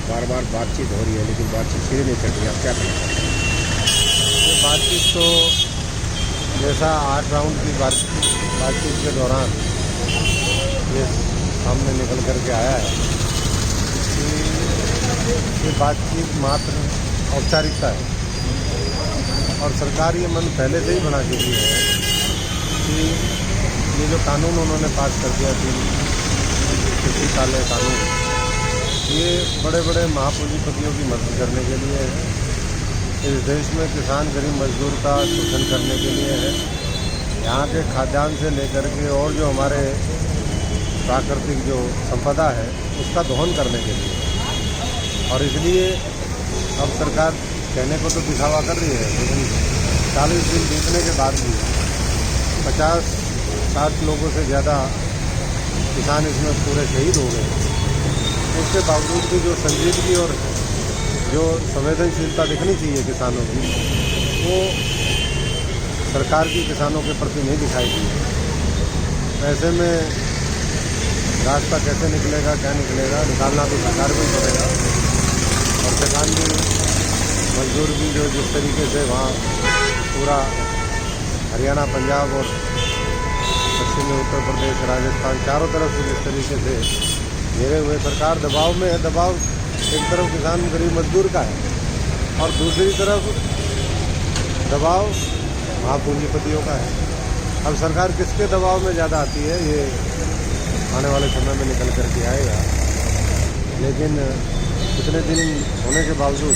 बार बार बातचीत हो रही है लेकिन बातचीत सिरे नहीं चढ़ रही, आप क्या करें? ये बातचीत तो जैसा 8 राउंड की बातचीत के दौरान ये सामने निकल कर के आया है कि ये बातचीत मात्र औपचारिकता है और सरकार ये मन पहले से ही बना चुकी है कि ये जो कानून उन्होंने पास कर दिया थी कृषि काले कानून, ये बड़े बड़े महापूंजीपतियों की मदद करने के लिए है। इस देश में किसान गरीब मजदूर का शोषण करने के लिए है। यहाँ के खाद्यान्न से लेकर के और जो हमारे प्राकृतिक जो संपदा है उसका दोहन करने के लिए। और इसलिए अब सरकार कहने को तो दिखावा कर रही है, लेकिन 40 दिन बीतने के बाद भी 50-60 लोगों से ज़्यादा किसान इसमें पूरे शहीद हो गए। उसके बावजूद भी जो संजीदगी और जो संवेदनशीलता दिखनी चाहिए किसानों की, वो सरकार की किसानों के प्रति नहीं दिखाई दी। ऐसे में रास्ता कैसे निकलेगा, क्या निकलेगा, निकालना तो सरकार को ही पड़ेगा। और किसान भी मजदूर भी जो जिस तरीके से वहाँ पूरा हरियाणा, पंजाब और पश्चिमी उत्तर प्रदेश, राजस्थान चारों तरफ से जिस तरीके से घेरे हुए, सरकार दबाव में है। दबाव एक तरफ किसान गरीब मजदूर का है और दूसरी तरफ दबाव महापूंजीपतियों का है। अब सरकार किसके दबाव में ज़्यादा आती है ये आने वाले समय में निकल कर के आएगा। लेकिन इतने दिन होने के बावजूद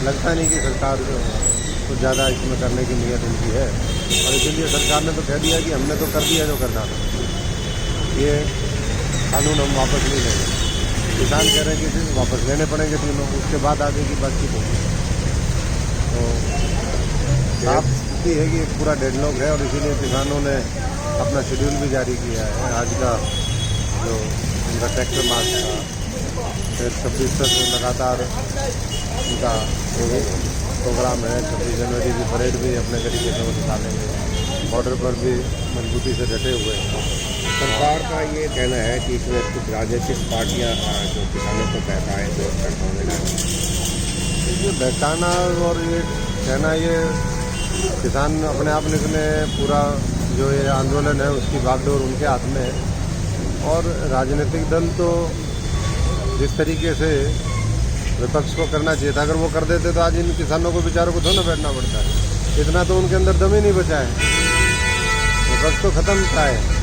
लगता नहीं कि सरकार कुछ ज़्यादा इसमें करने की नीयत इनकी है। और इसीलिए सरकार ने तो कह दिया कि हमने तो कर दिया जो करना था, ये कानून हम वापस नहीं लेंगे। किसान कह रहे हैं कि वापस लेने पड़ेंगे तीनों, उसके बाद आगे की बातचीत होगी। तो साफ स्थिति है कि पूरा डेडलॉक है और इसीलिए किसानों ने अपना शेड्यूल भी जारी किया है। आज का जो उनका ट्रैक्टर मार्च था, फिर 26 तक लगातार उनका प्रोग्राम है। 26 जनवरी की परेड भी अपने तरीके से वो निकालेंगे। बॉर्डर पर भी मजबूती से डटे हुए हैं। सरकार का ये कहना है कि इसमें कुछ राजनीतिक पार्टियां जो किसानों को बहकाएं तो ये बहकाना और ये कहना, ये किसान अपने आप निकले, पूरा जो ये आंदोलन है उसकी बागडोर उनके हाथ में है। और राजनीतिक दल तो जिस तरीके से विपक्ष को करना चाहिए था, अगर वो कर देते तो आज इन किसानों को बेचारों को धोना बैठना पड़ता है। इतना तो उनके अंदर दम ही नहीं बचा है, विपक्ष तो खत्म था है।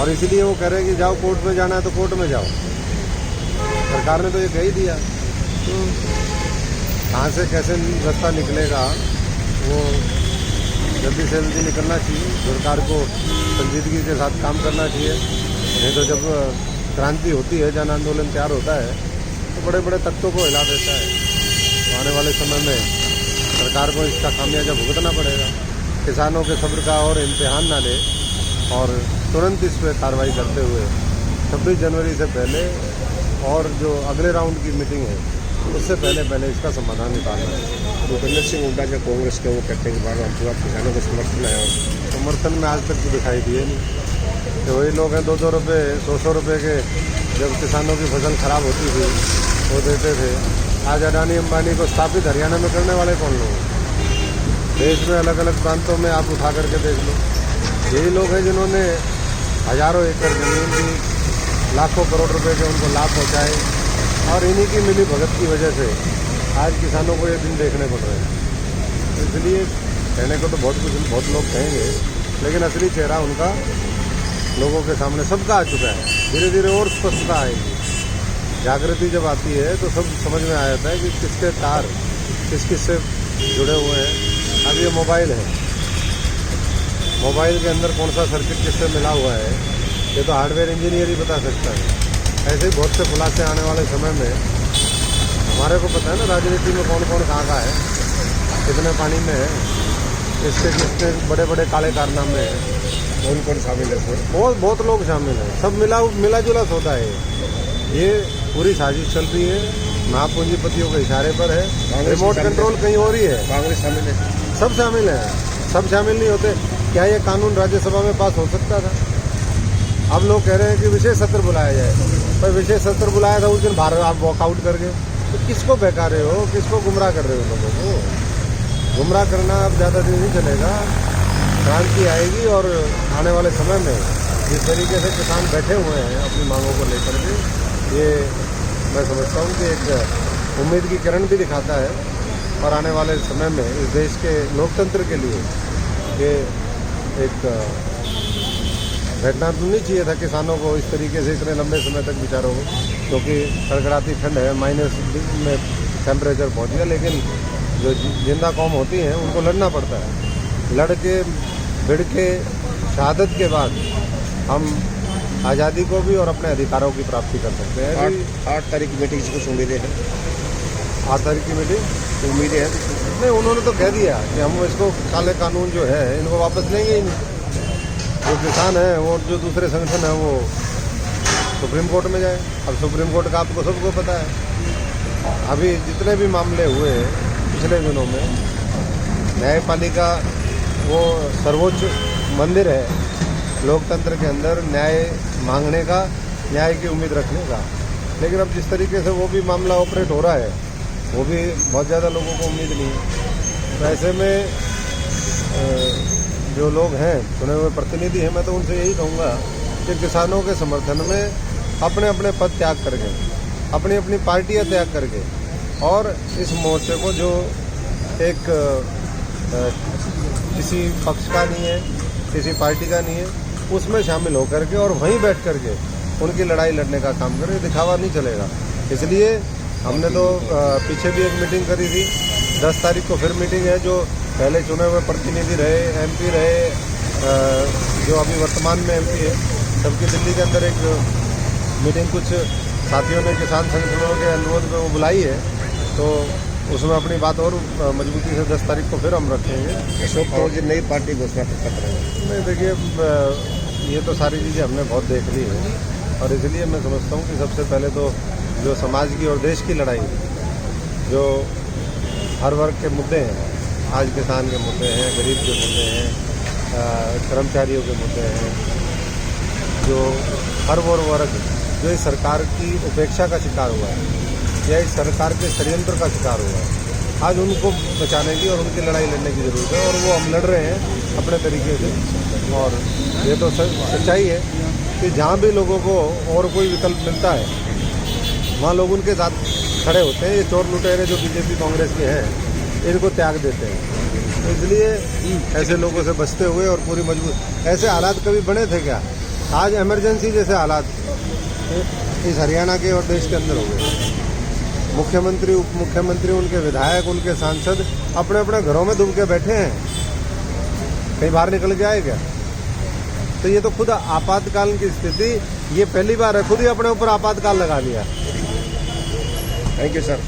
और इसीलिए वो कह रहे हैं कि जाओ कोर्ट में जाना है तो कोर्ट में जाओ। सरकार ने तो ये कह ही दिया, तो कहाँ से कैसे रास्ता निकलेगा वो जल्दी से जल्दी निकलना चाहिए। सरकार को संजीदगी के साथ काम करना चाहिए, नहीं तो जब क्रांति होती है, जन आंदोलन तैयार होता है तो बड़े बड़े तख्तों को हिला देता है। तो आने वाले समय में सरकार को इसका खामियाजा भुगतना पड़ेगा। किसानों के सब्र का और इम्तिहान ना ले और तुरंत इस पर कार्रवाई करते हुए 26 जनवरी से पहले और जो अगले राउंड की मीटिंग है उससे पहले इसका समाधान निकालना है। भूपेंद्र सिंह हुड्डा जो कांग्रेस के वो कहते हैं कि बार पूरा किसानों को समर्थन है, और समर्थन में आज तक तो दिखाई दिए नहीं। तो वही लोग हैं 2-2 रुपये 100-100 रुपये के जब किसानों की फसल खराब होती थी वो देते थे। आज अडानी अंबानी को स्थापित हरियाणा में करने वाले कौन लोग हैं? देश में अलग अलग प्रांतों में आप उठा करके देख लो, यही लोग हैं जिन्होंने हजारों एकड़ जमीन की, लाखों करोड़ रुपए के उनको लाभ पहुंचाए। और इन्हीं की मिली भगत की वजह से आज किसानों को ये दिन देखने पड़ रहे हैं। इसलिए कहने को तो बहुत लोग कहेंगे, लेकिन असली चेहरा उनका लोगों के सामने सबका आ चुका है। धीरे धीरे और स्पष्टता आएगी। जागृति जब आती है तो सब समझ में आ जाता है कि किसके तार किस से जुड़े हुए हैं। अब ये मोबाइल है, मोबाइल के अंदर कौन सा सर्किट किससे मिला हुआ है ये तो हार्डवेयर इंजीनियर ही बता सकता है। ऐसे ही बहुत से खुलासे आने वाले समय में हमारे को पता है ना, राजनीति में कौन कौन कहाँ का है, कितने पानी में है, किसके बड़े बड़े काले कारनामे हैं, कौन कौन शामिल है इसमें। बहुत लोग शामिल हैं। सब मिला जुला होता है। ये पूरी साजिश चल रही है, महापूंजीपतियों के इशारे पर है। रिमोट कंट्रोल कहीं हो रही है, कांग्रेस शामिल है, सब शामिल है। सब शामिल नहीं होते क्या ये कानून राज्यसभा में पास हो सकता था? अब लोग कह रहे हैं कि विशेष सत्र बुलाया जाए। पर विशेष सत्र बुलाया था उस दिन बाहर आप वॉकआउट कर गए, तो किसको बहका रहे हो, किसको गुमराह कर रहे हो? लोगों को गुमराह करना अब ज़्यादा दिन नहीं चलेगा। क्रांति आएगी और आने वाले समय में जिस तरीके से किसान बैठे हुए हैं अपनी मांगों को लेकर के, ये मैं समझता हूँ कि एक उम्मीद की किरण भी दिखाता है। और आने वाले समय में इस देश के लोकतंत्र के लिए ये एक घटना तो नहीं चाहिए था किसानों को इस तरीके से इतने लंबे समय तक बेचारों को, क्योंकि कड़कड़ाती ठंड है, माइनस में टेम्परेचर पहुँच गया। लेकिन जो जिंदा कौम होती हैं उनको लड़ना पड़ता है। लड़ के भिड़ के शहादत के बाद हम आज़ादी को भी और अपने अधिकारों की प्राप्ति कर सकते हैं। 8 तारीख की मीटिंग से कुछ उम्मीदें हैं? 8 तारीख की मीटिंग उम्मीदें हैं? नहीं, उन्होंने तो कह दिया कि हम इसको काले कानून जो है इनको वापस लेंगे ही नहीं। जो किसान हैं वो जो दूसरे संगठन हैं वो सुप्रीम कोर्ट में जाए। अब सुप्रीम कोर्ट का आपको सबको पता है। अभी जितने भी मामले हुए पिछले दिनों में, न्यायपालिका वो सर्वोच्च मंदिर है लोकतंत्र के अंदर, न्याय मांगने का, न्याय की उम्मीद रखने का। लेकिन अब जिस तरीके से वो भी मामला ऑपरेट हो रहा है, वो भी बहुत ज़्यादा लोगों को उम्मीद नहीं है। तो ऐसे में जो लोग हैं, चुने हुए प्रतिनिधि हैं, मैं तो उनसे यही कहूँगा कि किसानों के समर्थन में अपने अपने पद त्याग करके, अपनी अपनी पार्टियाँ त्याग करके, और इस मोर्चे को जो एक किसी पक्ष का नहीं है, किसी पार्टी का नहीं है, उसमें शामिल होकर के और वहीं बैठ कर के उनकी लड़ाई लड़ने का काम करें। दिखावा नहीं चलेगा। इसलिए हमने तो पीछे भी एक मीटिंग करी थी, 10 तारीख को फिर मीटिंग है। जो पहले चुने हुए प्रतिनिधि रहे, एमपी रहे, जो अभी वर्तमान में एमपी है, सबकी दिल्ली के अंदर एक मीटिंग कुछ साथियों ने किसान संगठनों के अनुरोध पे वो बुलाई है। तो उसमें अपनी बात और मजबूती से 10 तारीख को फिर हम रखेंगे। अशोक तंवर जी नई पार्टी घोषणा कर रहे हैं। नहीं, देखिए ये तो सारी चीज़ें हमने बहुत देख ली है, और इसलिए मैं समझता हूँ कि सबसे पहले तो जो समाज की और देश की लड़ाई, जो हर वर्ग के मुद्दे हैं, आज किसान के मुद्दे हैं, गरीब के मुद्दे हैं, कर्मचारियों के मुद्दे हैं, जो हर वो वर्ग जो इस सरकार की उपेक्षा का शिकार हुआ है या इस सरकार के षड्यंत्र का शिकार हुआ है, आज उनको बचाने की और उनकी लड़ाई लड़ने की ज़रूरत है। और वो हम लड़ रहे हैं अपने तरीके से। और ये तो सच्चाई है कि जहाँ भी लोगों को और कोई विकल्प मिलता है, वहाँ लोग उनके साथ खड़े होते हैं। ये चोर लुटेरे जो बीजेपी कांग्रेस के हैं, इनको त्याग देते हैं। तो इसलिए ऐसे लोगों से बचते हुए और पूरी मजबूत, ऐसे हालात कभी बने थे क्या? आज इमरजेंसी जैसे हालात इस हरियाणा के और देश के अंदर हो गए। मुख्यमंत्री, उप मुख्यमंत्री, उनके विधायक, उनके सांसद अपने अपने घरों में दुब के बैठे हैं, कहीं बाहर निकल के आए क्या? तो ये तो खुद आपातकाल की स्थिति, ये पहली बार है, खुद ही अपने ऊपर आपातकाल लगा लिया। Thank you sir.